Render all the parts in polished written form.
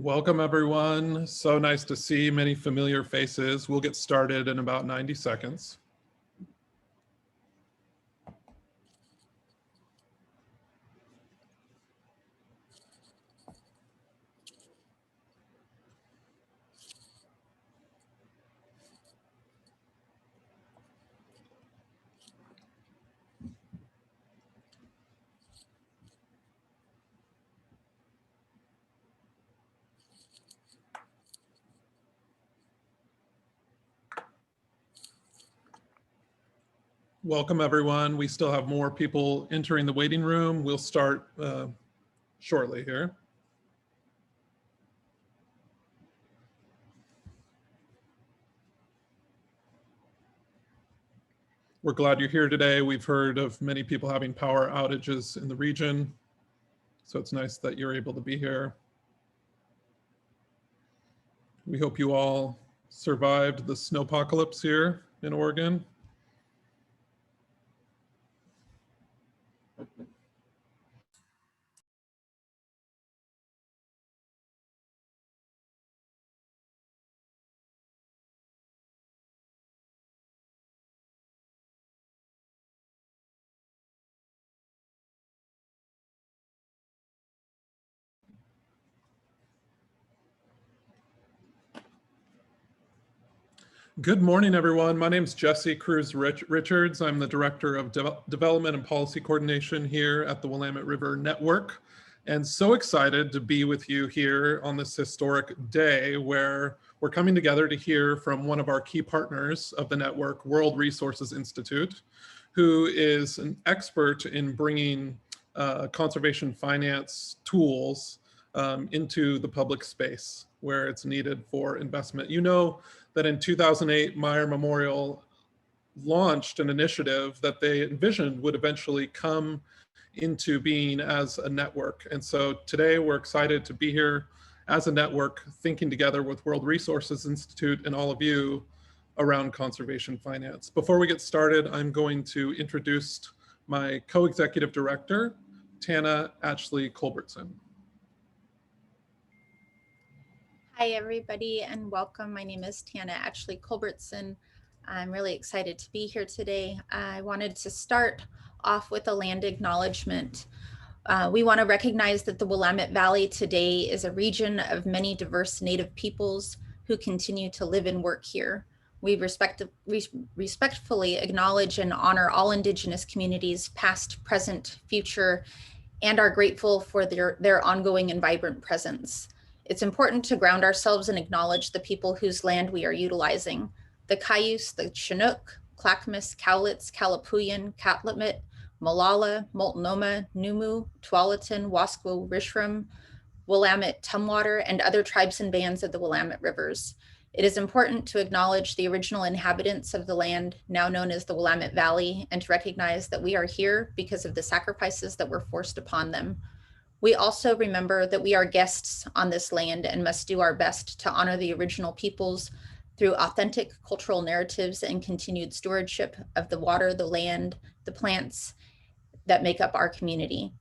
Welcome everyone. So nice to see many familiar faces. We'll get started in about 90 seconds. Welcome everyone. We still have more people entering the waiting room. We'll start shortly here. We're glad you're here today. We've heard of many people having power outages in the region, so it's nice that you're able to be here. We hope you all survived the snowpocalypse here in Oregon. Good morning, everyone. My name is Jesse Cruz Richards. I'm the Director of Development and Policy Coordination here at the Willamette River Network, and so excited to be with you here on this historic day where we're coming together to hear from one of our key partners of the network, World Resources Institute, who is an expert in bringing conservation finance tools into the public space where it's needed for investment. You know that in 2008, Meyer Memorial launched an initiative that they envisioned would eventually come into being as a network. And so today we're excited to be here as a network, thinking together with World Resources Institute and all of you around conservation finance. Before we get started, I'm going to introduce my co-executive director, Tana Ashley Culbertson. Hi, everybody, and welcome. My name is Tana Ashley Culbertson. I'm really excited to be here today. I wanted to start off with a land acknowledgement. We want to recognize that the Willamette Valley today is a region of many diverse Native peoples who continue to live and work here. We respectfully acknowledge and honor all Indigenous communities, past, present, future, and are grateful for their ongoing and vibrant presence. It's important to ground ourselves and acknowledge the people whose land we are utilizing: the Cayuse, the Chinook, Clackamas, Cowlitz, Kalapuyan, Catlamet, Molalla, Multnomah, Numu, Tualatin, Wasco, Rishram, Willamette, Tumwater, and other tribes and bands of the Willamette Rivers. It is important to acknowledge the original inhabitants of the land now known as the Willamette Valley, and to recognize that we are here because of the sacrifices that were forced upon them. We also remember that we are guests on this land and must do our best to honor the original peoples through authentic cultural narratives and continued stewardship of the water, the land, the plants that make up our community.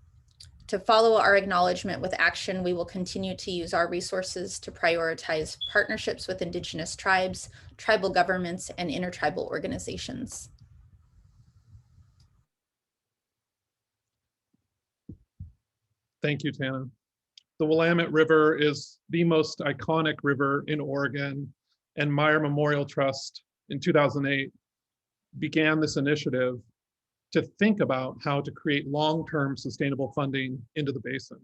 To follow our acknowledgement with action, we will continue to use our resources to prioritize partnerships with Indigenous tribes, tribal governments, and intertribal organizations. Thank you, Tana. The Willamette River is the most iconic river in Oregon, and Meyer Memorial Trust in 2008 began this initiative to think about how to create long-term sustainable funding into the basin.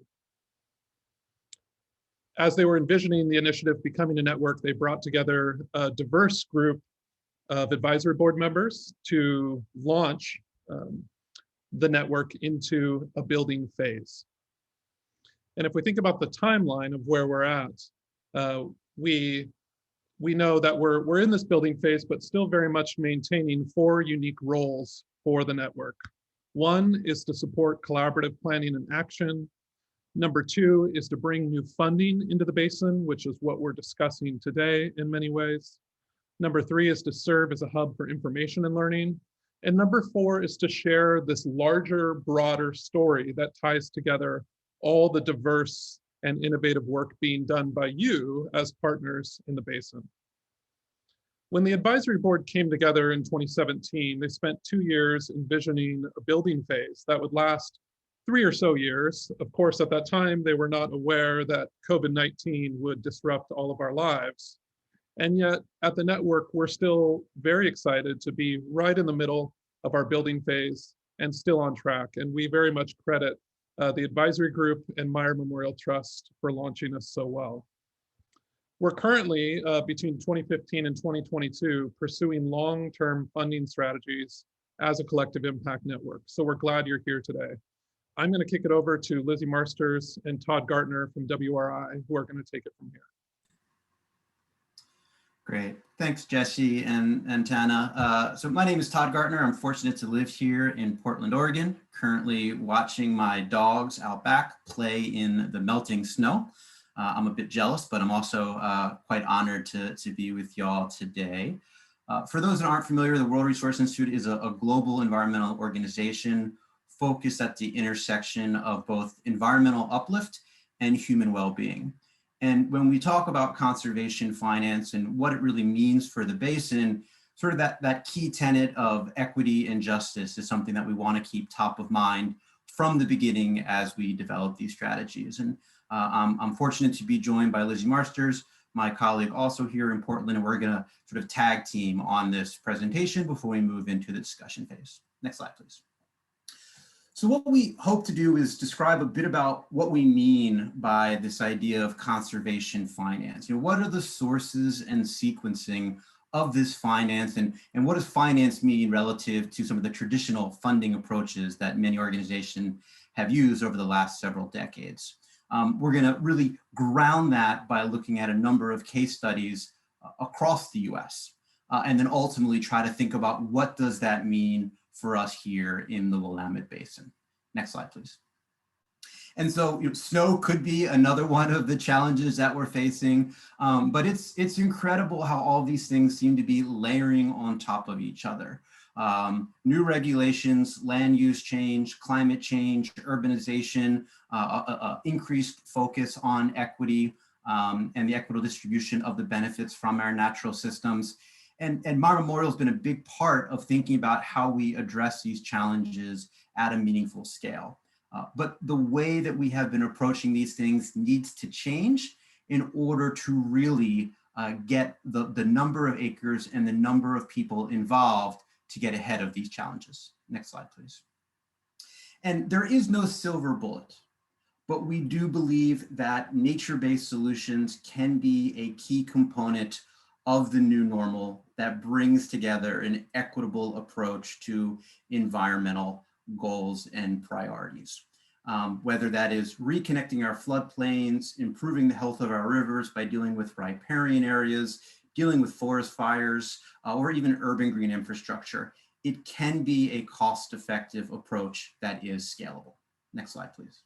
As they were envisioning the initiative becoming a network, they brought together a diverse group of advisory board members to launch the network into a building phase. And if we think about the timeline of where we're at, we know that we're in this building phase, but still very much maintaining 4 unique roles for the network. 1 is to support collaborative planning and action. Number 2 is to bring new funding into the basin, which is what we're discussing today in many ways. Number 3 is to serve as a hub for information and learning. And number 4 is to share this larger, broader story that ties together all the diverse and innovative work being done by you as partners in the basin. When the advisory board came together in 2017, they spent 2 years envisioning a building phase that would last 3 or so years. Of course, at that time, they were not aware that COVID-19 would disrupt all of our lives. And yet at the network, we're still very excited to be right in the middle of our building phase and still on track. And we very much credit the advisory group and Meyer Memorial Trust for launching us so well. We're currently, between 2015 and 2022, pursuing long-term funding strategies as a collective impact network. So we're glad you're here today. I'm going to kick it over to Lizzie Marsters and Todd Gartner from WRI, who are going to take it from here. Great. Thanks, Jesse and Tana. So my name is Todd Gartner. I'm fortunate to live here in Portland, Oregon, currently watching my dogs out back play in the melting snow. I'm a bit jealous, but I'm also quite honored to be with y'all today. For those that aren't familiar, the World Resource Institute is a global environmental organization focused at the intersection of both environmental uplift and human well-being. And when we talk about conservation finance and what it really means for the basin, sort of that key tenet of equity and justice is something that we want to keep top of mind from the beginning as we develop these strategies. And I'm fortunate to be joined by Lizzie Marsters, my colleague also here in Portland, and we're going to sort of tag team on this presentation before we move into the discussion phase. Next slide, please. So what we hope to do is describe a bit about what we mean by this idea of conservation finance. What are the sources and sequencing of this finance, and what does finance mean relative to some of the traditional funding approaches that many organizations have used over the last several decades? We're going to really ground that by looking at a number of case studies across the US, and then ultimately try to think about what does that mean for us here in the Willamette Basin. Next slide, please. And so snow could be another one of the challenges that we're facing, but it's incredible how all these things seem to be layering on top of each other. New regulations, land use change, climate change, urbanization, increased focus on equity, and the equitable distribution of the benefits from our natural systems. And Meyer Memorial has been a big part of thinking about how we address these challenges at a meaningful scale. But the way that we have been approaching these things needs to change in order to really get the number of acres and the number of people involved to get ahead of these challenges. Next slide, please. And there is no silver bullet, but we do believe that nature-based solutions can be a key component of the new normal that brings together an equitable approach to environmental goals and priorities. Whether that is reconnecting our floodplains, improving the health of our rivers by dealing with riparian areas, dealing with forest fires, or even urban green infrastructure, it can be a cost-effective approach that is scalable. Next slide, please.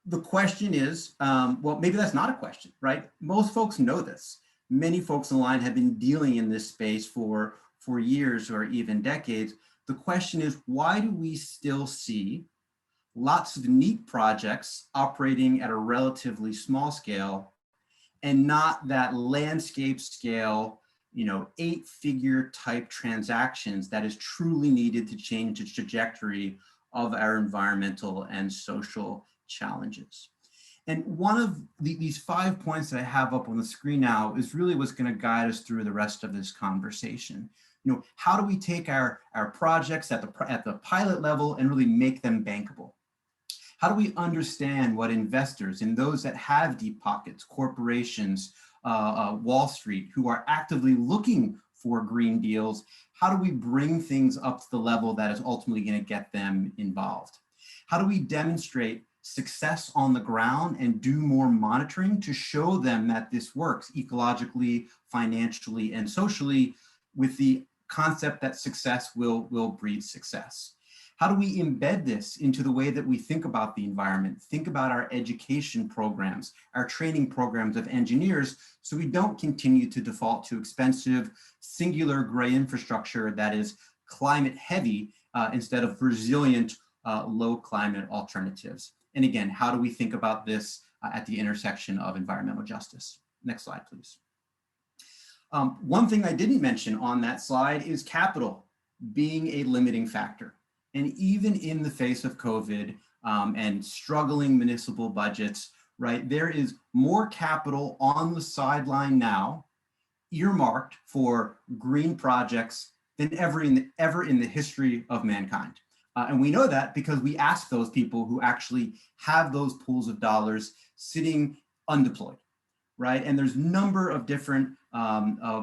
The question is, well, maybe that's not a question, right? Most folks know this. Many folks online have been dealing in this space for years or even decades. The question is, why do we still see lots of neat projects operating at a relatively small scale and not that landscape scale, 8-figure type transactions that is truly needed to change the trajectory of our environmental and social challenges? And one of these 5 points that I have up on the screen now is really what's going to guide us through the rest of this conversation. How do we take our projects at the pilot level and really make them bankable? How do we understand what investors and those that have deep pockets, corporations, Wall Street, who are actively looking for green deals, how do we bring things up to the level that is ultimately going to get them involved? How do we demonstrate success on the ground and do more monitoring to show them that this works ecologically, financially, and socially, with the concept that success will breed success? How do we embed this into the way that we think about the environment, think about our education programs, our training programs of engineers, so we don't continue to default to expensive, singular gray infrastructure that is climate heavy instead of resilient, low climate alternatives? And again, how do we think about this at the intersection of environmental justice. Next slide, please. One thing I didn't mention on that slide is capital being a limiting factor. And even in the face of COVID and struggling municipal budgets, right, there is more capital on the sideline now earmarked for green projects than ever in the history of mankind. And we know that because we ask those people who actually have those pools of dollars sitting undeployed, right? And there's a number of different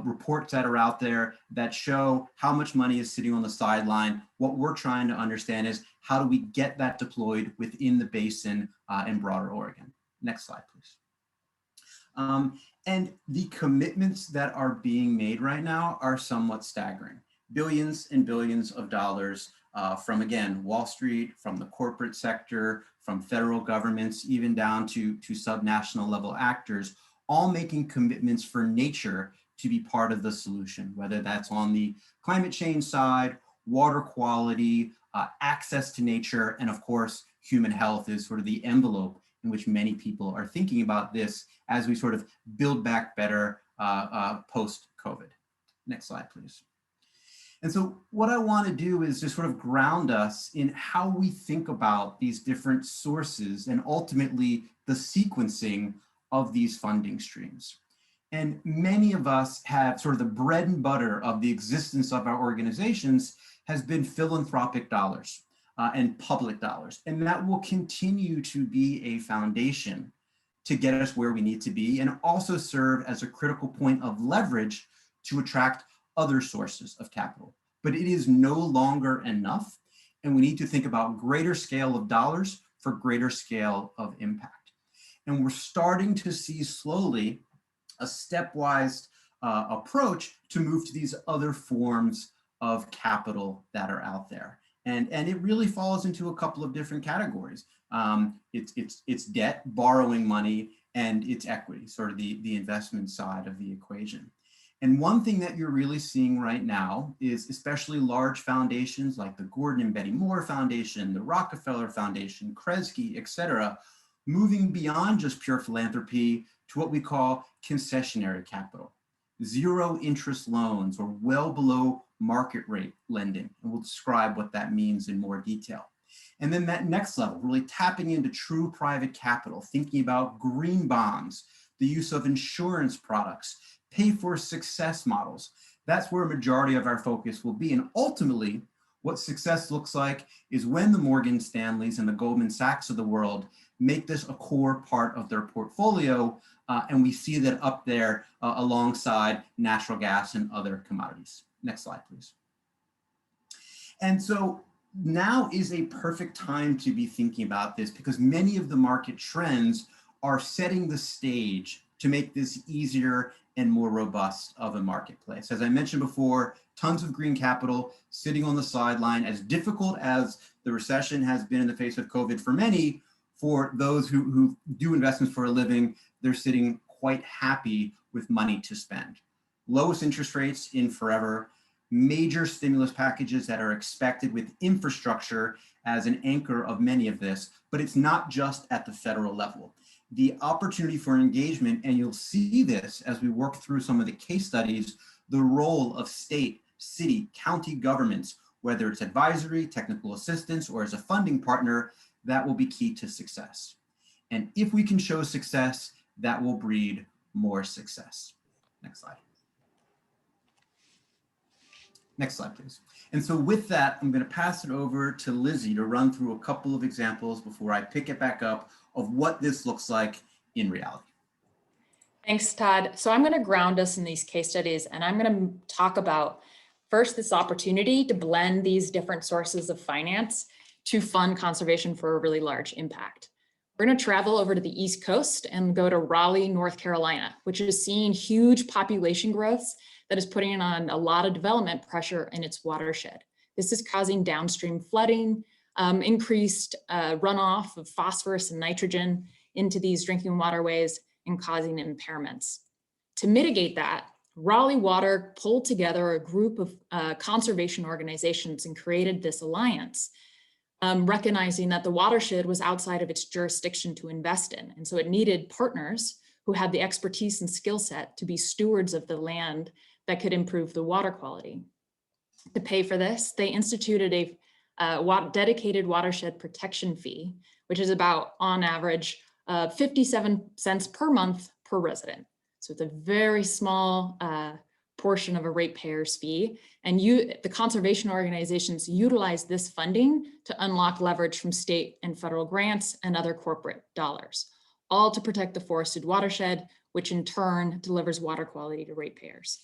reports that are out there that show how much money is sitting on the sideline. What we're trying to understand is how do we get that deployed within the basin and broader Oregon. Next slide, please. And the commitments that are being made right now are somewhat staggering. Billions and billions of dollars from, again, Wall Street, from the corporate sector, from federal governments, even down to subnational level actors, all making commitments for nature to be part of the solution, whether that's on the climate change side, water quality, access to nature, and of course, human health is sort of the envelope in which many people are thinking about this as we sort of build back better post-COVID. Next slide, please. And so what I want to do is just sort of ground us in how we think about these different sources and ultimately the sequencing of these funding streams. And many of us have sort of the bread and butter of the existence of our organizations has been philanthropic dollars and public dollars. And that will continue to be a foundation to get us where we need to be and also serve as a critical point of leverage to attract other sources of capital. But it is no longer enough. And we need to think about greater scale of dollars for greater scale of impact. And we're starting to see slowly a stepwise approach to move to these other forms of capital that are out there. And it really falls into a couple of different categories. It's debt, borrowing money, and it's equity, sort of the investment side of the equation. And one thing that you're really seeing right now is especially large foundations like the Gordon and Betty Moore Foundation, the Rockefeller Foundation, Kresge, et cetera, moving beyond just pure philanthropy to what we call concessionary capital, zero interest loans or well below market rate lending. And we'll describe what that means in more detail. And then that next level, really tapping into true private capital, thinking about green bonds, the use of insurance products, pay for success models. That's where a majority of our focus will be. And ultimately, what success looks like is when the Morgan Stanleys and the Goldman Sachs of the world make this a core part of their portfolio. And we see that up there alongside natural gas and other commodities. Next slide, please. And so now is a perfect time to be thinking about this because many of the market trends are setting the stage to make this easier and more robust of a marketplace. As I mentioned before, tons of green capital sitting on the sideline. As difficult as the recession has been in the face of COVID for many, for those who do investments for a living, they're sitting quite happy with money to spend. Lowest interest rates in forever, major stimulus packages that are expected with infrastructure as an anchor of many of this, but it's not just at the federal level. The opportunity for engagement, and you'll see this as we work through some of the case studies, the role of state, city, county governments, whether it's advisory, technical assistance, or as a funding partner, that will be key to success. And if we can show success, that will breed more success. Next slide. Next slide, please. And so with that, I'm going to pass it over to Lizzie to run through a couple of examples before I pick it back up of what this looks like in reality. Thanks, Todd. So I'm going to ground us in these case studies, and I'm going to talk about first this opportunity to blend these different sources of finance to fund conservation for a really large impact. We're going to travel over to the East Coast and go to Raleigh, North Carolina, which is seeing huge population growth that is putting on a lot of development pressure in its watershed. This is causing downstream flooding, increased runoff of phosphorus and nitrogen into these drinking waterways and causing impairments. To mitigate that, Raleigh Water pulled together a group of conservation organizations and created this alliance recognizing that the watershed was outside of its jurisdiction to invest in. And so it needed partners who had the expertise and skill set to be stewards of the land that could improve the water quality. To pay for this, they instituted a dedicated watershed protection fee, which is about, on average, 57 cents per month per resident. So it's a very small portion of a ratepayer's fee. And the conservation organizations utilize this funding to unlock leverage from state and federal grants and other corporate dollars, all to protect the forested watershed, which in turn delivers water quality to ratepayers.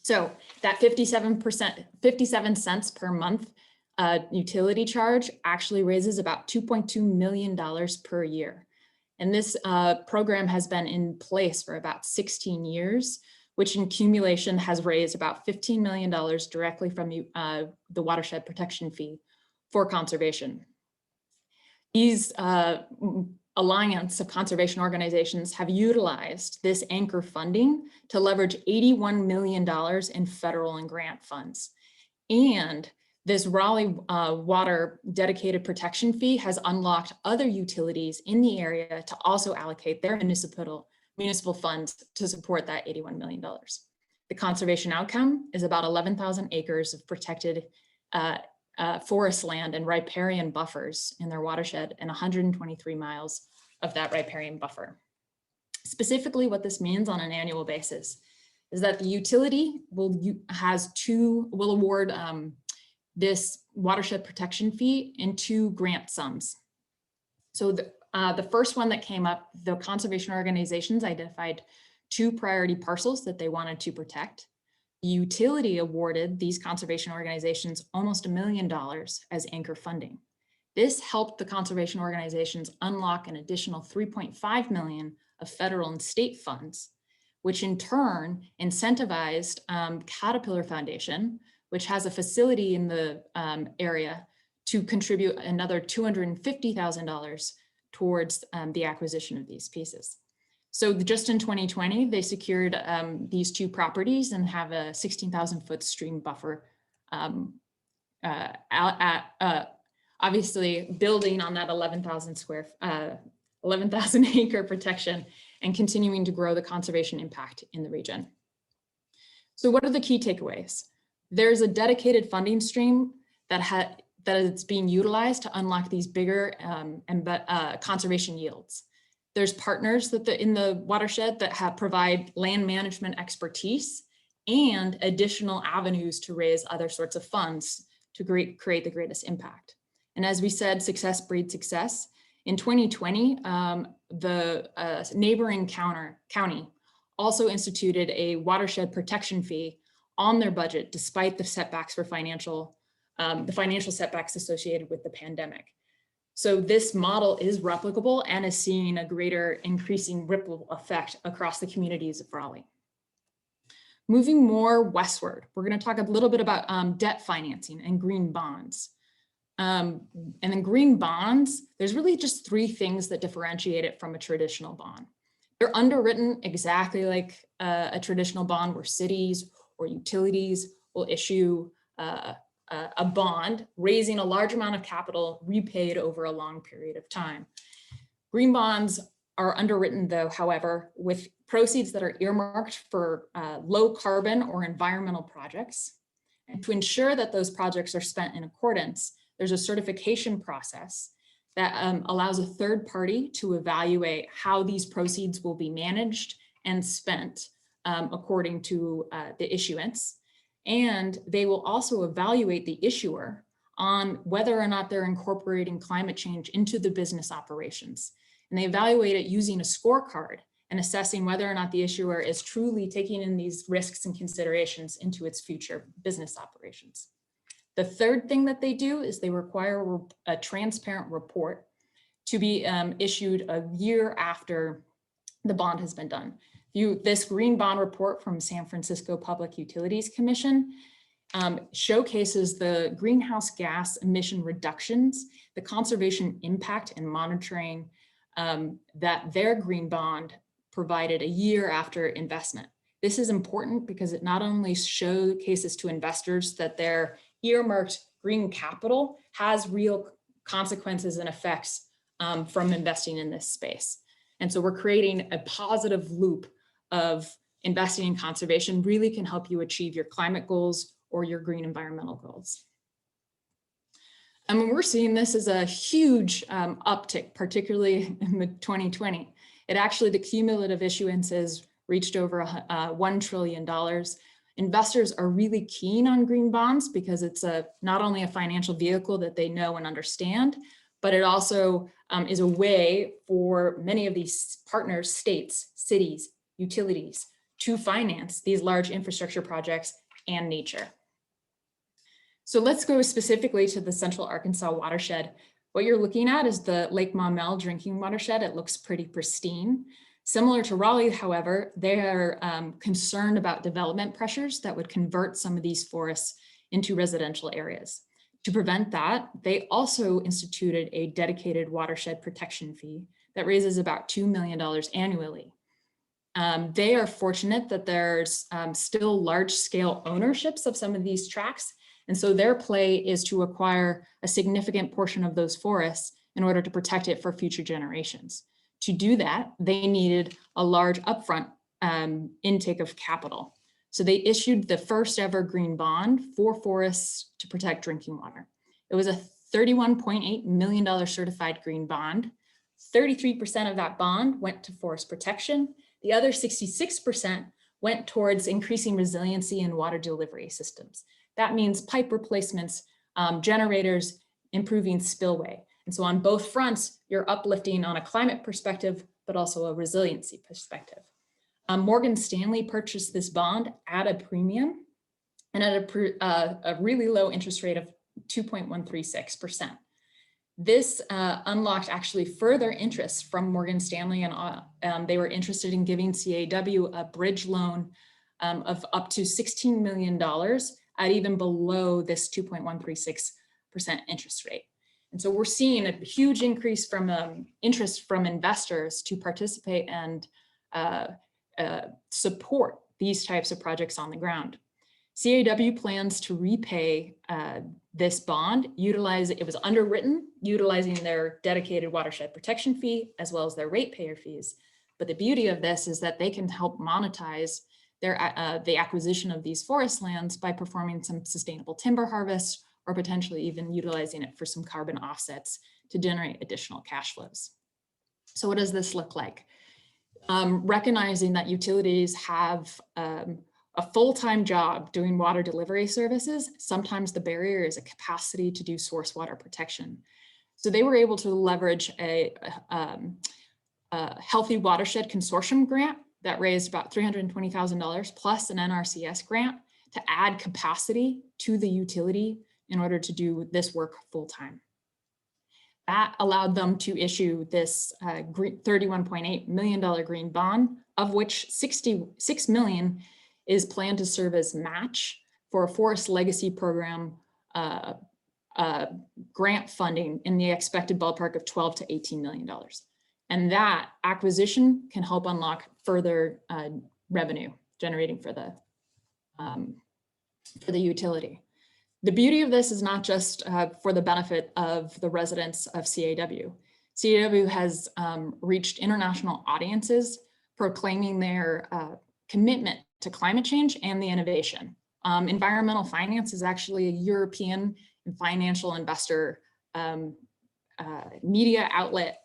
So that 57 cents per month utility charge actually raises about $2.2 million per year. And this program has been in place for about 16 years, which in accumulation has raised about $15 million directly from the Watershed Protection Fee for conservation. These alliance of conservation organizations have utilized this anchor funding to leverage $81 million in federal and grant funds. And this Raleigh Water Dedicated Protection Fee has unlocked other utilities in the area to also allocate their municipal funds to support that $81 million. The conservation outcome is about 11,000 acres of protected forest land and riparian buffers in their watershed and 123 miles of that riparian buffer. Specifically, what this means on an annual basis is that the utility will award this watershed protection fee in 2 grant sums. So the first one that came up, the conservation organizations identified 2 priority parcels that they wanted to protect. The utility awarded these conservation organizations almost $1 million as anchor funding. This helped the conservation organizations unlock an additional $3.5 million of federal and state funds, which in turn incentivized Caterpillar Foundation, which has a facility in the area, to contribute another $250,000 towards the acquisition of these pieces. So just in 2020, they secured these 2 properties and have a 16,000 foot stream buffer, obviously building on that 11,000 acre protection and continuing to grow the conservation impact in the region. So what are the key takeaways? There's a dedicated funding stream that is being utilized to unlock these bigger conservation yields. There's partners in the watershed that provide land management expertise and additional avenues to raise other sorts of funds to create the greatest impact. And as we said, success breeds success. In 2020, the neighboring county also instituted a watershed protection fee on their budget, despite the setbacks for financial setbacks associated with the pandemic. So this model is replicable and is seeing a greater increasing ripple effect across the communities of Raleigh. Moving more westward, we're going to talk a little bit about debt financing and green bonds. And in green bonds, there's really just 3 things that differentiate it from a traditional bond. They're underwritten exactly like a traditional bond, where cities or utilities will issue a bond, raising a large amount of capital repaid over a long period of time. Green bonds are underwritten, though, however, with proceeds that are earmarked for low carbon or environmental projects. And to ensure that those projects are spent in accordance, there's a certification process that allows a third party to evaluate how these proceeds will be managed and spent according to the issuance. And they will also evaluate the issuer on whether or not they're incorporating climate change into the business operations. And they evaluate it using a scorecard and assessing whether or not the issuer is truly taking in these risks and considerations into its future business operations. The third thing that they do is they require a transparent report to be issued a year after the bond has been done. This green bond report from San Francisco Public Utilities Commission showcases the greenhouse gas emission reductions, the conservation impact and monitoring that their green bond provided a year after investment. This is important because it not only showcases to investors that their earmarked green capital has real consequences and effects from investing in this space. And so we're creating a positive loop of investing in conservation really can help you achieve your climate goals or your green environmental goals. And we're seeing this as a huge uptick, particularly in the 2020. It actually, the cumulative issuances reached over $1 trillion. Investors are really keen on green bonds because it's not only a financial vehicle that they know and understand, but it also is a way for many of these partners, states, cities, utilities, to finance these large infrastructure projects and nature. So let's go specifically to the Central Arkansas watershed. What you're looking at is the Lake Maumelle drinking watershed. It looks pretty pristine. Similar to Raleigh, however, they are concerned about development pressures that would convert some of these forests into residential areas. To prevent that, they also instituted a dedicated watershed protection fee that raises about $2 million annually. They are fortunate that there's still large-scale ownerships of some of these tracts. And so their play is to acquire a significant portion of those forests in order to protect it for future generations. To do that, they needed a large upfront intake of capital. So they issued the first ever green bond for forests to protect drinking water. It was a $31.8 million certified green bond. 33% of that bond went to forest protection. The other 66% went towards increasing resiliency in water delivery systems. That means pipe replacements, generators, improving spillway. And so on both fronts, you're uplifting on a climate perspective, but also a resiliency perspective. Morgan Stanley purchased this bond at a premium and at a really low interest rate of 2.136%. This unlocked actually further interest from Morgan Stanley, and they were interested in giving CAW a bridge loan of up to $16 million at even below this 2.136% interest rate. And so we're seeing a huge increase from interest from investors to participate and support these types of projects on the ground. CAW plans to repay this bond, it was underwritten, utilizing their dedicated watershed protection fee, as well as their ratepayer fees. But the beauty of this is that they can help monetize the acquisition of these forest lands by performing some sustainable timber harvest, or potentially even utilizing it for some carbon offsets to generate additional cash flows. So what does this look like? Recognizing that utilities have a full-time job doing water delivery services, sometimes the barrier is a capacity to do source water protection. So they were able to leverage a Healthy Watershed Consortium grant that raised about $320,000 plus an NRCS grant to add capacity to the utility in order to do this work full-time. That allowed them to issue this $31.8 million green bond, of which $66 million is planned to serve as match for a forest legacy program grant funding in the expected ballpark of $12 to $18 million. And that acquisition can help unlock further revenue generating for the utility. The beauty of this is not just for the benefit of the residents of CAW. CAW has reached international audiences proclaiming their commitment to climate change and the innovation. Environmental finance is actually a European financial investor media outlet.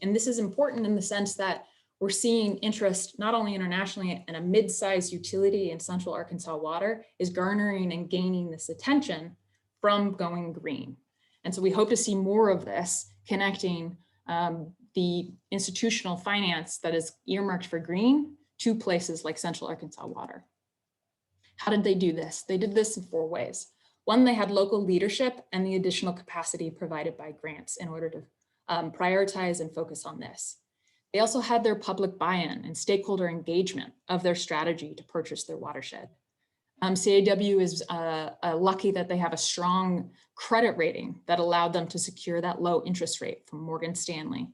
And this is important in the sense that we're seeing interest not only internationally, and a mid-sized utility in Central Arkansas water is garnering and gaining this attention from going green. And so we hope to see more of this connecting the institutional finance that is earmarked for green to places like Central Arkansas water. How did they do this? They did this in 4 ways. One, they had local leadership and the additional capacity provided by grants in order to prioritize and focus on this. They also had their public buy-in and stakeholder engagement of their strategy to purchase their watershed. CAW is lucky that they have a strong credit rating that allowed them to secure that low interest rate from Morgan Stanley.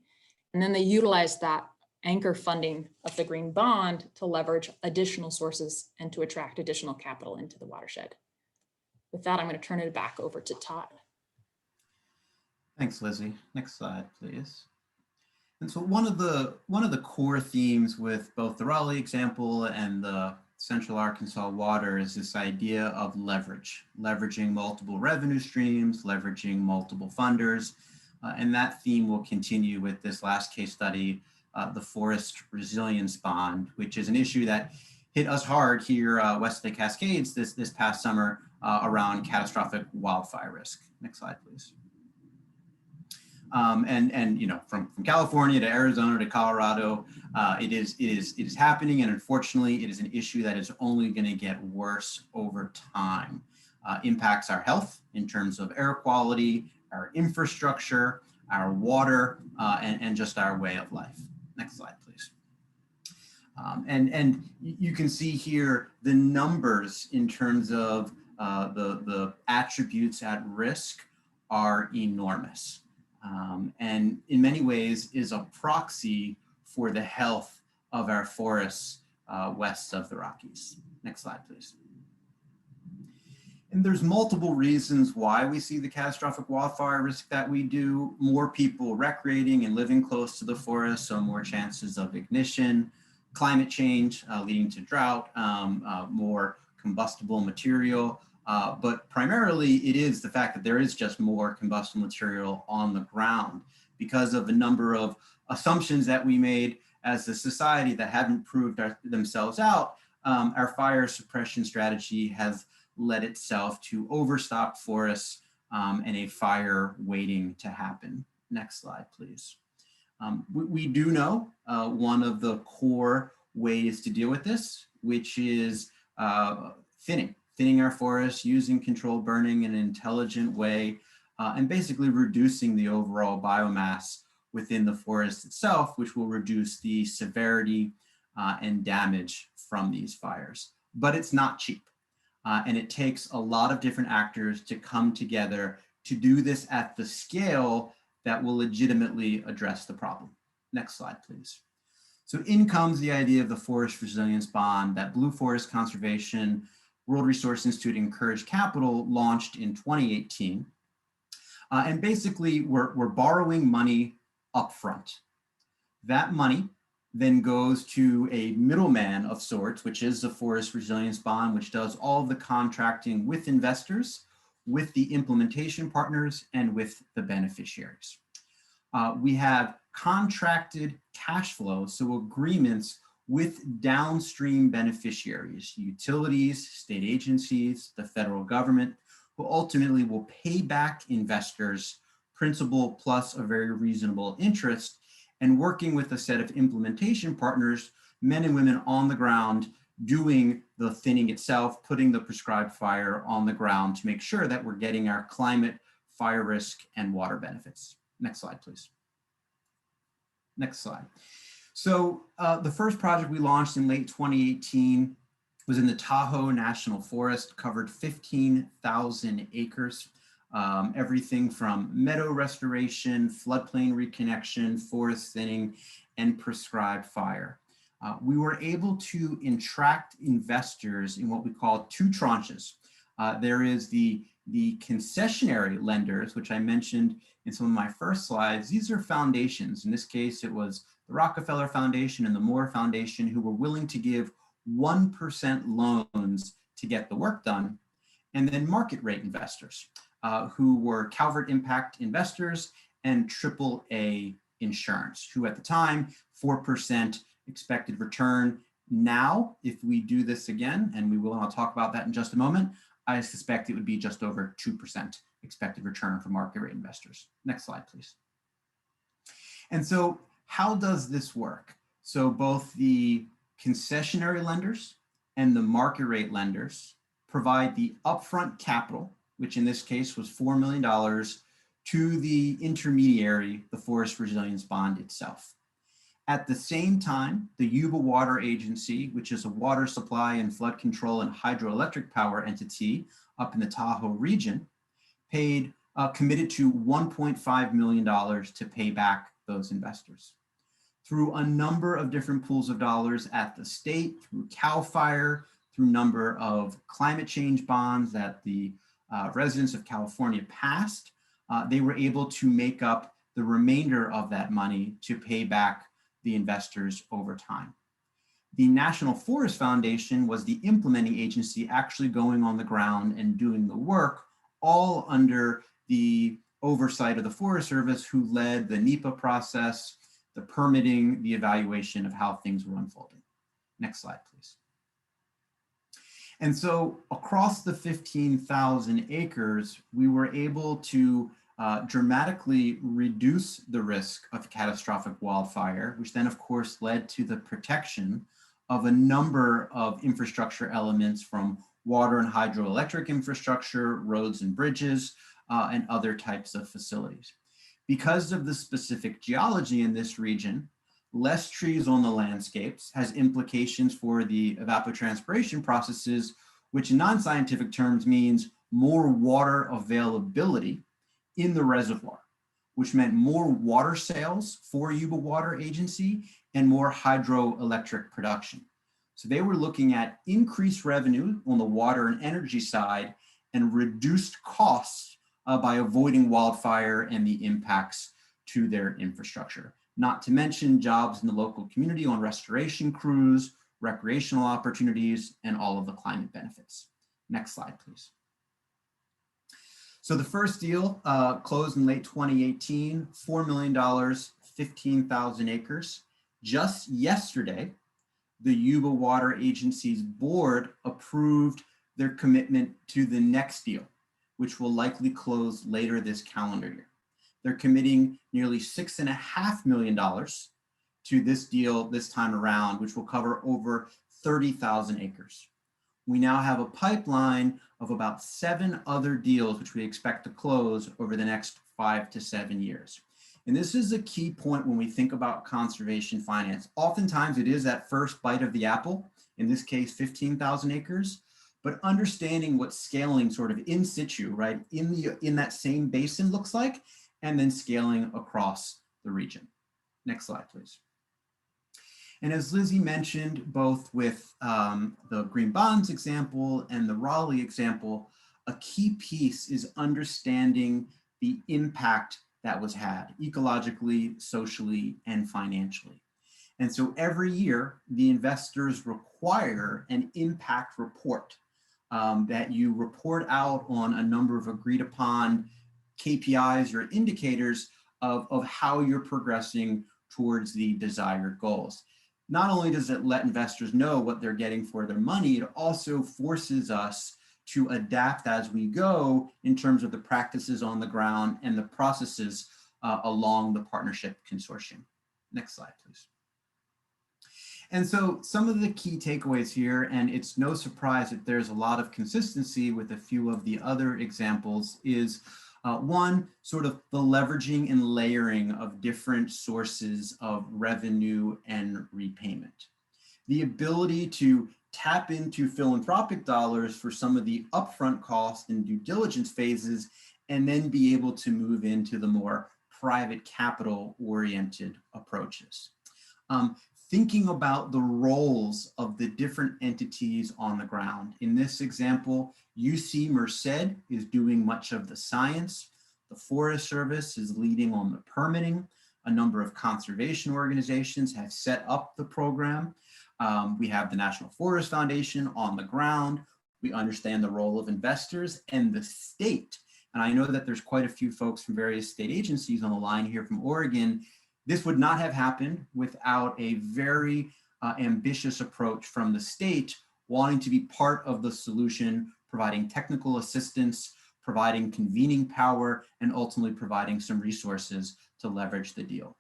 And then they utilized that anchor funding of the green bond to leverage additional sources and to attract additional capital into the watershed. With that, I'm going to turn it back over to Todd. Thanks, Lizzie. Next slide, please. And so one of the core themes with both the Raleigh example and the Central Arkansas water is this idea of leveraging multiple revenue streams, leveraging multiple funders. And that theme will continue with this last case study, the Forest Resilience Bond, which is an issue that hit us hard here west of the Cascades this past summer around catastrophic wildfire risk. Next slide, please. And you know, from California to Arizona to Colorado, it is happening, and unfortunately, it is an issue that is only going to get worse over time. Impacts our health in terms of air quality, our infrastructure, our water, and just our way of life. Next slide, please. And you can see here the numbers in terms of the attributes at risk are enormous. And in many ways is a proxy for the health of our forests west of the Rockies. Next slide, please. And there's multiple reasons why we see the catastrophic wildfire risk that we do. More people recreating and living close to the forest, so more chances of ignition, climate change leading to drought, more combustible material. But primarily it is the fact that there is just more combustible material on the ground because of the number of assumptions that we made as a society that haven't proved themselves out. Our fire suppression strategy has led itself to overstock forests and a fire waiting to happen. Next slide, please. We do know one of the core ways to deal with this, which is thinning our forests, using controlled burning in an intelligent way, and basically reducing the overall biomass within the forest itself, which will reduce the severity and damage from these fires. But it's not cheap. And it takes a lot of different actors to come together to do this at the scale that will legitimately address the problem. Next slide, please. So in comes the idea of the Forest Resilience Bond that Blue Forest Conservation World Resource Institute Encourage Capital launched in 2018. And basically we're borrowing money upfront. That money then goes to a middleman of sorts, which is the Forest Resilience Bond, which does all of the contracting with investors, with the implementation partners, and with the beneficiaries. We have contracted cash flow, so agreements with downstream beneficiaries, utilities, state agencies, the federal government, who ultimately will pay back investors principal plus a very reasonable interest, and working with a set of implementation partners, men and women on the ground, doing the thinning itself, putting the prescribed fire on the ground to make sure that we're getting our climate, fire risk, and water benefits. Next slide, please. Next slide. So the first project we launched in late 2018 was in the Tahoe National Forest, covered 15,000 acres. Everything from meadow restoration, floodplain reconnection, forest thinning, and prescribed fire. We were able to attract investors in what we call two tranches. There is the concessionary lenders, which I mentioned in some of my first slides. These are foundations. In this case, it was the Rockefeller Foundation and the Moore Foundation, who were willing to give 1% loans to get the work done. And then market rate investors, who were Calvert Impact investors and AAA insurance, who at the time, 4% expected return. Now, if we do this again, and we will, and I'll talk about that in just a moment, I suspect it would be just over 2% expected return for market rate investors. Next slide, please. And so how does this work? So both the concessionary lenders and the market rate lenders provide the upfront capital, which in this case was $4 million, to the intermediary, the Forest Resilience Bond itself. At the same time, the Yuba Water Agency, which is a water supply and flood control and hydroelectric power entity up in the Tahoe region, committed to $1.5 million to pay back those investors. Through a number of different pools of dollars at the state, through CAL FIRE, through a number of climate change bonds that the residents of California passed, they were able to make up the remainder of that money to pay back the investors over time. The National Forest Foundation was the implementing agency actually going on the ground and doing the work, all under the oversight of the Forest Service, who led the NEPA process, the permitting, the evaluation of how things were unfolding. Next slide, please. And so across the 15,000 acres, we were able to dramatically reduce the risk of catastrophic wildfire, which then of course led to the protection of a number of infrastructure elements, from water and hydroelectric infrastructure, roads and bridges, and other types of facilities. Because of the specific geology in this region, less trees on the landscapes has implications for the evapotranspiration processes, which in non-scientific terms means more water availability in the reservoir, which meant more water sales for Yuba Water Agency and more hydroelectric production. So they were looking at increased revenue on the water and energy side and reduced costs by avoiding wildfire and the impacts to their infrastructure. Not to mention jobs in the local community on restoration crews, recreational opportunities, and all of the climate benefits. Next slide, please. So the first deal closed in late 2018, $4 million, 15,000 acres. Just yesterday, the Yuba Water Agency's board approved their commitment to the next deal, which will likely close later this calendar year. They're committing nearly $6.5 million to this deal this time around, which will cover over 30,000 acres. We now have a pipeline of about 7 other deals, which we expect to close over the next 5 to 7 years. And this is a key point when we think about conservation finance. Oftentimes it is that first bite of the apple, in this case, 15,000 acres, but understanding what scaling sort of in situ, right, in that same basin looks like, and then scaling across the region. Next slide, please. And as Lizzie mentioned, both with the Green Bonds example and the Raleigh example, a key piece is understanding the impact that was had ecologically, socially, and financially. And so every year, the investors require an impact report that you report out on a number of agreed upon KPIs or indicators of how you're progressing towards the desired goals. Not only does it let investors know what they're getting for their money, it also forces us to adapt as we go in terms of the practices on the ground and the processes along the partnership consortium. Next slide, please. And so some of the key takeaways here, and it's no surprise that there's a lot of consistency with a few of the other examples, is one, sort of the leveraging and layering of different sources of revenue and repayment. The ability to tap into philanthropic dollars for some of the upfront costs and due diligence phases, and then be able to move into the more private capital oriented approaches. Thinking about the roles of the different entities on the ground. In this example, UC Merced is doing much of the science. The Forest Service is leading on the permitting. A number of conservation organizations have set up the program. We have the National Forest Foundation on the ground. We understand the role of investors and the state. And I know that there's quite a few folks from various state agencies on the line here from Oregon. This would not have happened without a very ambitious approach from the state wanting to be part of the solution, providing technical assistance, providing convening power, and ultimately providing some resources to leverage the deal.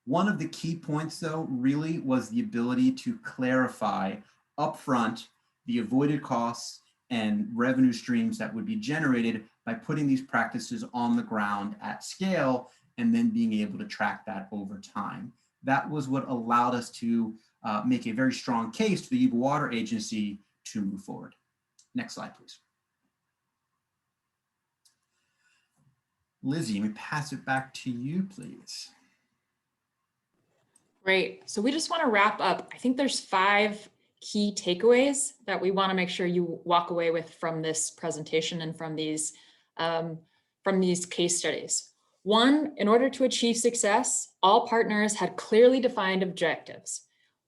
One of the key points, though, really was the ability to clarify upfront the avoided costs and revenue streams that would be generated by putting these practices on the ground at scale and then being able to track that over time. That was what allowed us to make a very strong case to the Yuba Water Agency to move forward. Next slide, please. Lizzie, let me pass it back to you, please. Great. So we just want to wrap up. I think there's 5 key takeaways that we want to make sure you walk away with from this presentation and from these from these case studies. One, in order to achieve success, all partners had clearly defined objectives.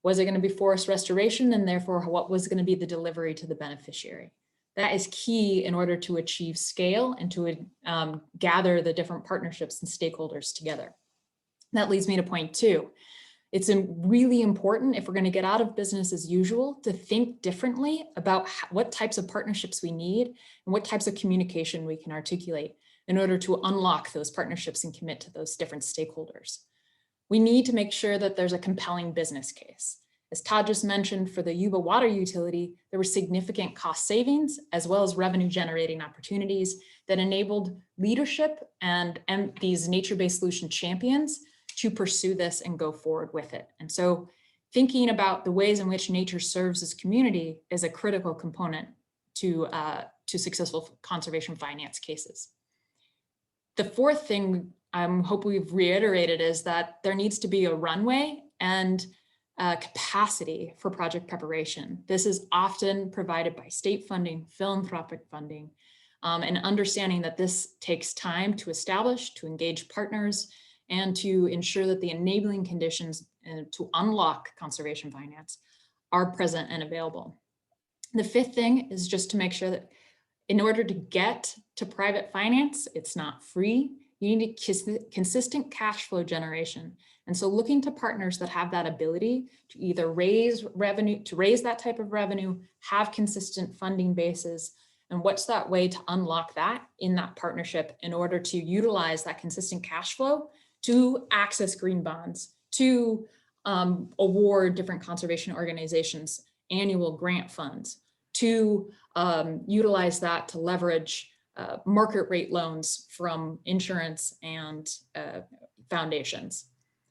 Was it going to be forest restoration, and therefore what was going to be the delivery to the beneficiary? That is key in order to achieve scale and to gather the different partnerships and stakeholders together. That leads me to point two. It's really important, if we're going to get out of business as usual, to think differently about what types of partnerships we need and what types of communication we can articulate in order to unlock those partnerships and commit to those different stakeholders. We need to make sure that there's a compelling business case. As Todd just mentioned, for the Yuba water utility, there were significant cost savings as well as revenue generating opportunities that enabled leadership and these nature-based solution champions to pursue this and go forward with it. And so thinking about the ways in which nature serves as community is a critical component to successful conservation finance cases. The fourth thing I hope we've reiterated is that there needs to be a runway and capacity for project preparation. This is often provided by state funding, philanthropic funding, and understanding that this takes time to establish, to engage partners, and to ensure that the enabling conditions to unlock conservation finance are present and available. The fifth thing is just to make sure that in order to get to private finance, it's not free. You need consistent cash flow generation. And so looking to partners that have that ability to either raise revenue, to raise that type of revenue, have consistent funding bases, and what's that way to unlock that in that partnership in order to utilize that consistent cash flow to access green bonds, to award different conservation organizations annual grant funds, to utilize that to leverage market rate loans from insurance and foundations.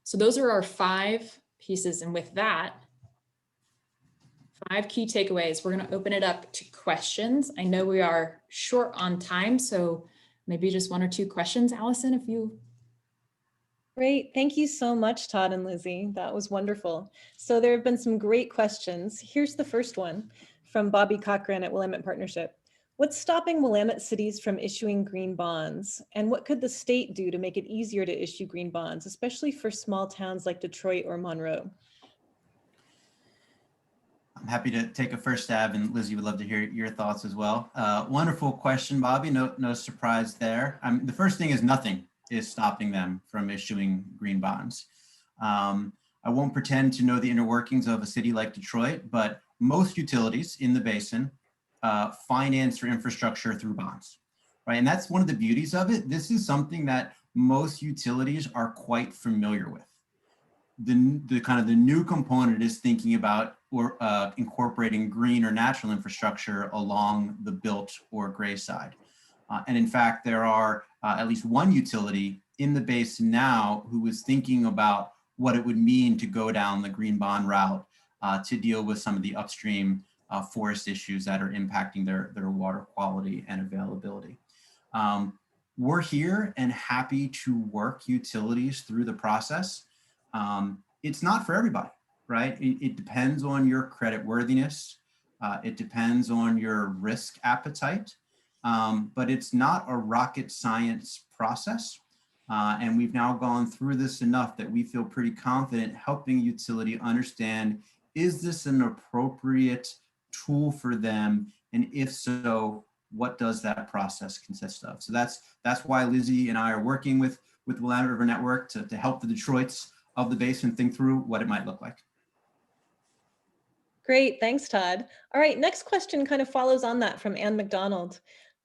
So those are our 5 pieces. And with that, 5 key takeaways. We're going to open it up to questions. I know we are short on time, so maybe just 1 or 2 questions. Allison, if you. Great. Thank you so much, Todd and Lizzie. That was wonderful. So there have been some great questions. Here's the first one from Bobby Cochran at Willamette Partnership. What's stopping Willamette cities from issuing green bonds? And what could the state do to make it easier to issue green bonds, especially for small towns like Detroit or Monroe? I'm happy to take a first stab, and Lizzie would love to hear your thoughts as well. Wonderful question, Bobby. No surprise there. The first thing is nothing is stopping them from issuing green bonds. I won't pretend to know the inner workings of a city like Detroit, but most utilities in the basin finance their infrastructure through bonds, right? And that's one of the beauties of it. This is something that most utilities are quite familiar with. The kind of the new component is thinking about or incorporating green or natural infrastructure along the built or gray side. And in fact, there are at least one utility in the basin now who is thinking about what it would mean to go down the green bond route to deal with some of the upstream forest issues that are impacting their water quality and availability. We're here and happy to work utilities through the process. It's not for everybody, right? It depends on your credit worthiness. It depends on your risk appetite. But it's not a rocket science process. And we've now gone through this enough that we feel pretty confident helping utility understand, is this an appropriate tool for them? And if so, what does that process consist of? So that's why Lizzie and I are working with Willamette River Network to help the Detroits of the basin think through what it might look like. Great, thanks, Todd. All right, next question kind of follows on that from Ann McDonald.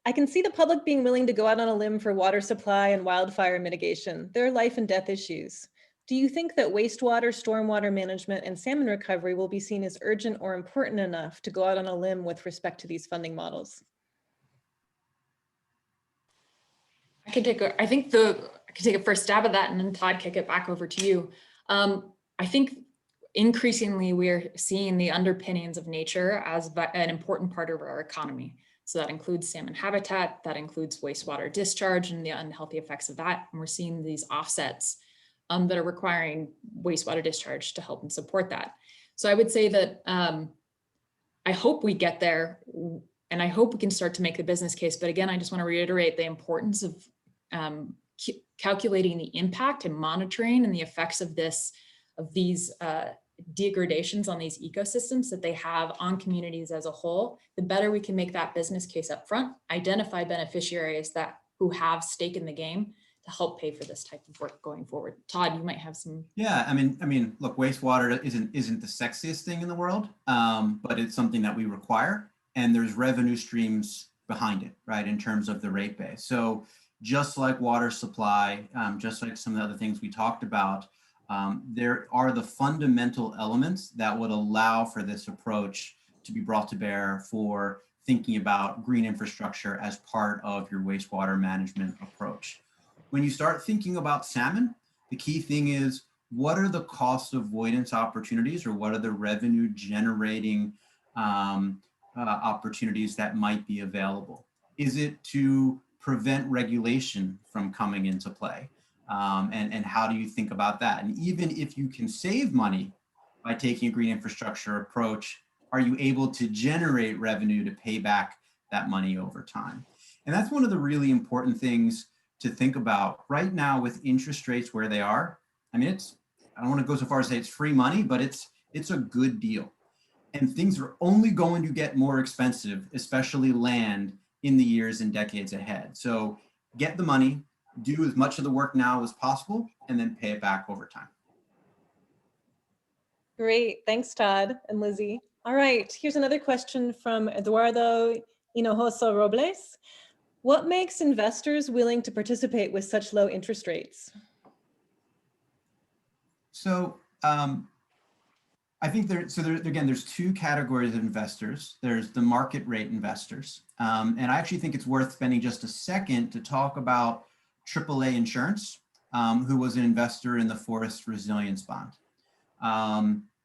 I can see the public being willing to go out on a limb for water supply and wildfire mitigation. There are life and death issues. Do you think that wastewater, stormwater management, and salmon recovery will be seen as urgent or important enough to go out on a limb with respect to these funding models? I could take a first stab at that, and then Todd, kick it back over to you. I think increasingly we're seeing the underpinnings of nature as an important part of our economy. So that includes salmon habitat, that includes wastewater discharge and the unhealthy effects of that. And we're seeing these offsets that are requiring wastewater discharge to help and support that. So I would say that I hope we get there, and I hope we can start to make the business case. But again, I just want to reiterate the importance of calculating the impact and monitoring and the effects of these degradations on these ecosystems that they have on communities as a whole, the better we can make that business case up front, identify beneficiaries who have stake in the game to help pay for this type of work going forward. Todd, you might have some. Yeah, I mean, look, wastewater isn't the sexiest thing in the world, but it's something that we require, and there's revenue streams behind it, right, in terms of the rate base. So just like water supply, just like some of the other things we talked about, there are the fundamental elements that would allow for this approach to be brought to bear for thinking about green infrastructure as part of your wastewater management approach. When you start thinking about salmon, the key thing is, what are the cost avoidance opportunities, or what are the revenue generating opportunities that might be available? Is it to prevent regulation from coming into play? And how do you think about that? And even if you can save money by taking a green infrastructure approach, are you able to generate revenue to pay back that money over time? And that's one of the really important things to think about right now with interest rates where they are. I mean, I don't want to go so far as to say it's free money, but it's a good deal. And things are only going to get more expensive, especially land, in the years and decades ahead. So get the money, do as much of the work now as possible, and then pay it back over time. Great, thanks Todd and Lizzie. All right, here's another question from Eduardo Hinojosa Robles. What makes investors willing to participate with such low interest rates? So I think there's two categories of investors. There's the market rate investors. And I actually think it's worth spending just a second to talk about AAA Insurance, who was an investor in the Forest Resilience Bond.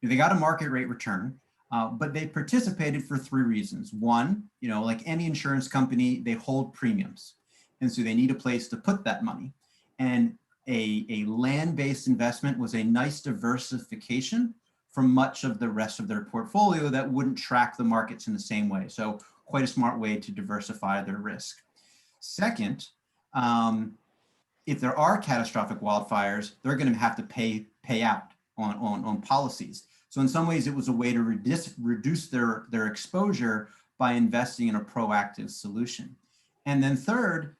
They got a market rate return, but they participated for three reasons. One, like any insurance company, they hold premiums. And so they need a place to put that money. And a land-based investment was a nice diversification from much of the rest of their portfolio that wouldn't track the markets in the same way. So quite a smart way to diversify their risk. Second, if there are catastrophic wildfires, they're going to have to pay out on policies. So in some ways, it was a way to reduce their exposure by investing in a proactive solution. And then third,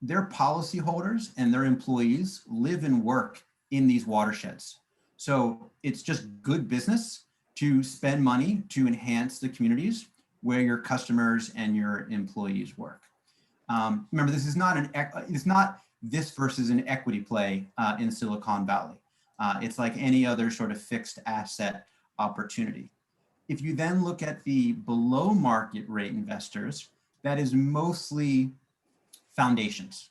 their policyholders and their employees live and work in these watersheds. So it's just good business to spend money to enhance the communities where your customers and your employees work. Remember, this is not this versus an equity play in Silicon Valley. It's like any other sort of fixed asset opportunity. If you then look at the below market rate investors, that is mostly foundations,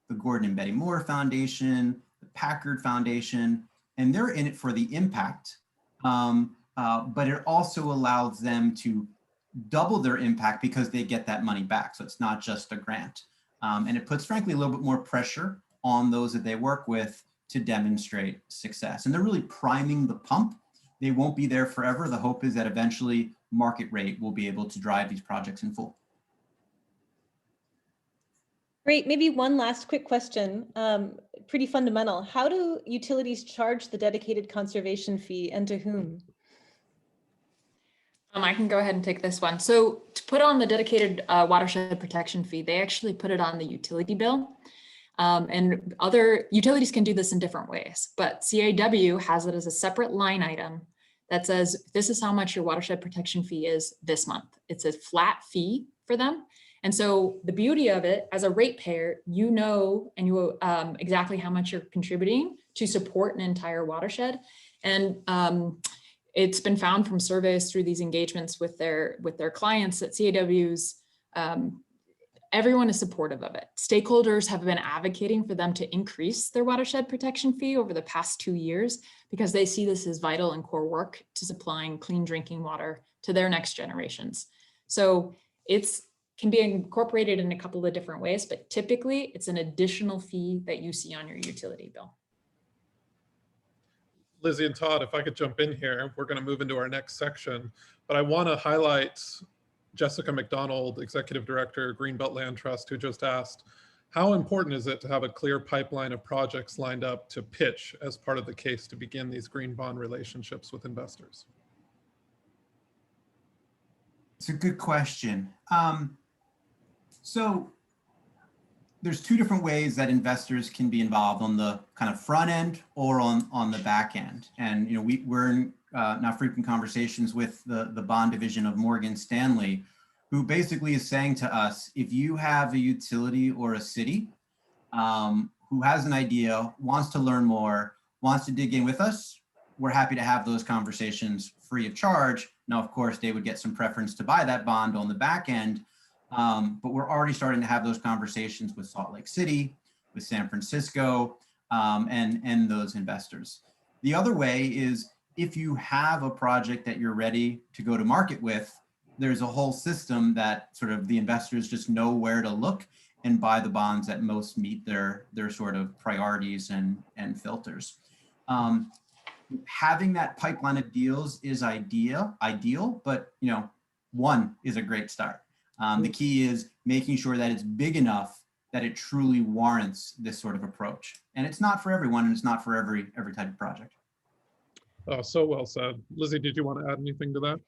the Gordon and Betty Moore Foundation, the Packard Foundation, and they're in it for the impact, but it also allows them to double their impact because they get that money back. So it's not just a grant. And it puts, frankly, a little bit more pressure on those that they work with to demonstrate success. And they're really priming the pump. They won't be there forever. The hope is that eventually market rate will be able to drive these projects in full. Great, maybe one last quick question, pretty fundamental. How do utilities charge the dedicated conservation fee, and to whom? I can go ahead and take this one. So to put on the dedicated watershed protection fee, they actually put it on the utility bill. And other utilities can do this in different ways, but CAW has it as a separate line item that says, this is how much your watershed protection fee is this month. It's a flat fee for them. And so the beauty of it, as a ratepayer, you know, and you exactly how much you're contributing to support an entire watershed. And it's been found from surveys through these engagements with their clients that CAWs, everyone is supportive of it. Stakeholders have been advocating for them to increase their watershed protection fee over the past 2 years because they see this as vital and core work to supplying clean drinking water to their next generations. So it's can be incorporated in a couple of different ways, but typically it's an additional fee that you see on your utility bill. Lizzie and Todd, if I could jump in here, we're going to move into our next section, but I want to highlight Jessica McDonald, Executive Director, Greenbelt Land Trust, who just asked, How important is it to have a clear pipeline of projects lined up to pitch as part of the case to begin these green bond relationships with investors? It's a good question. So there's two different ways that investors can be involved, on the kind of front end or on the back end. And we're in now frequent conversations with the bond division of Morgan Stanley, who basically is saying to us, if you have a utility or a city who has an idea, wants to learn more, wants to dig in with us, we're happy to have those conversations free of charge. Now, of course, they would get some preference to buy that bond on the back end, but we're already starting to have those conversations with Salt Lake City, with San Francisco, and those investors. The other way is, if you have a project that you're ready to go to market with, there's a whole system that sort of the investors just know where to look and buy the bonds that most meet their sort of priorities and filters. Having that pipeline of deals is ideal, but one is a great start. The key is making sure that it's big enough that it truly warrants this sort of approach. And it's not for everyone, and it's not for every type of project. Oh, so well said. Lizzie, did you want to add anything to that?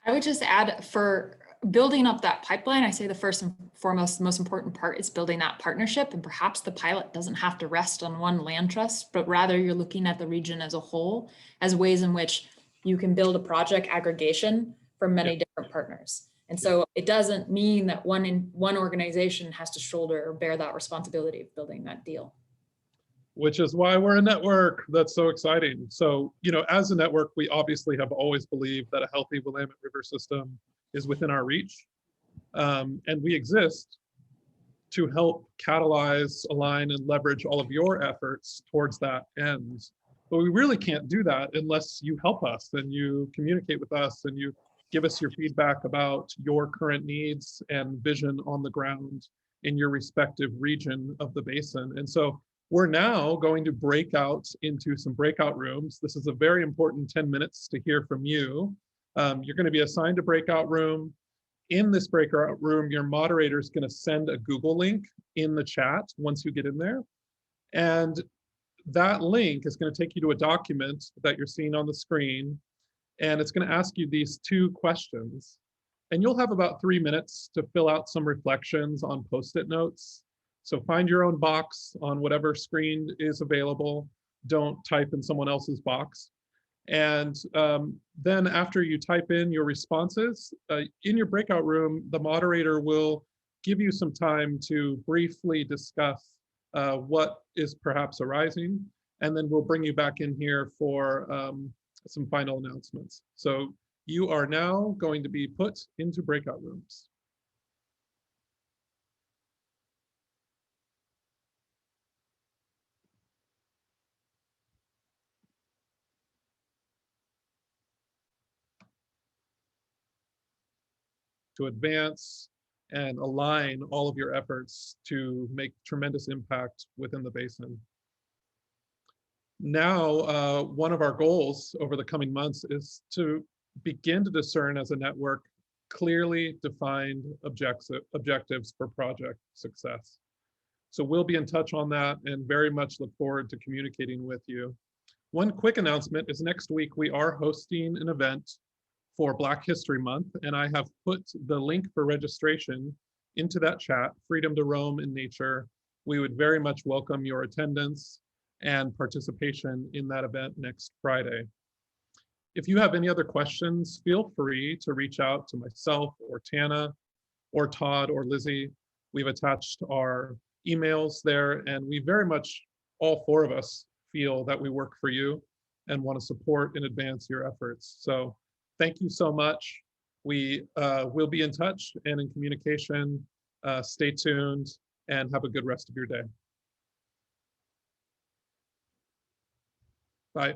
I would just add, for building up that pipeline, I say the first and foremost, most important part is building that partnership. And perhaps the pilot doesn't have to rest on one land trust, but rather you're looking at the region as a whole as ways in which you can build a project aggregation for many different partners. And so it doesn't mean that one organization has to shoulder or bear that responsibility of building that deal. Which is why we're a network. That's so exciting. So, as a network, we obviously have always believed that a healthy Willamette River system is within our reach. And we exist to help catalyze, align, and leverage all of your efforts towards that end. But we really can't do that unless you help us and you communicate with us and you give us your feedback about your current needs and vision on the ground in your respective region of the basin. And so we're now going to break out into some breakout rooms. This is a very important 10 minutes to hear from you. You're going to be assigned a breakout room. In this breakout room, your moderator is going to send a Google link in the chat once you get in there. And that link is going to take you to a document that you're seeing on the screen. And it's going to ask you these two questions. And you'll have about 3 minutes to fill out some reflections on Post-it notes. So find your own box on whatever screen is available. Don't type in someone else's box. And then after you type in your responses, in your breakout room, the moderator will give you some time to briefly discuss what is perhaps arising. And then we'll bring you back in here for some final announcements. So you are now going to be put into breakout rooms. To advance and align all of your efforts to make tremendous impact within the basin. Now, one of our goals over the coming months is to begin to discern as a network clearly defined objectives for project success. So we'll be in touch on that and very much look forward to communicating with you. One quick announcement is next week we are hosting an event for Black History Month, and I have put the link for registration into that chat, Freedom to Roam in Nature. We would very much welcome your attendance and participation in that event next Friday. If you have any other questions, feel free to reach out to myself or Tana or Todd or Lizzie. We've attached our emails there, and we very much, all four of us, feel that we work for you and want to support and advance your efforts. So thank you so much. We will be in touch and in communication. Stay tuned and have a good rest of your day. Bye.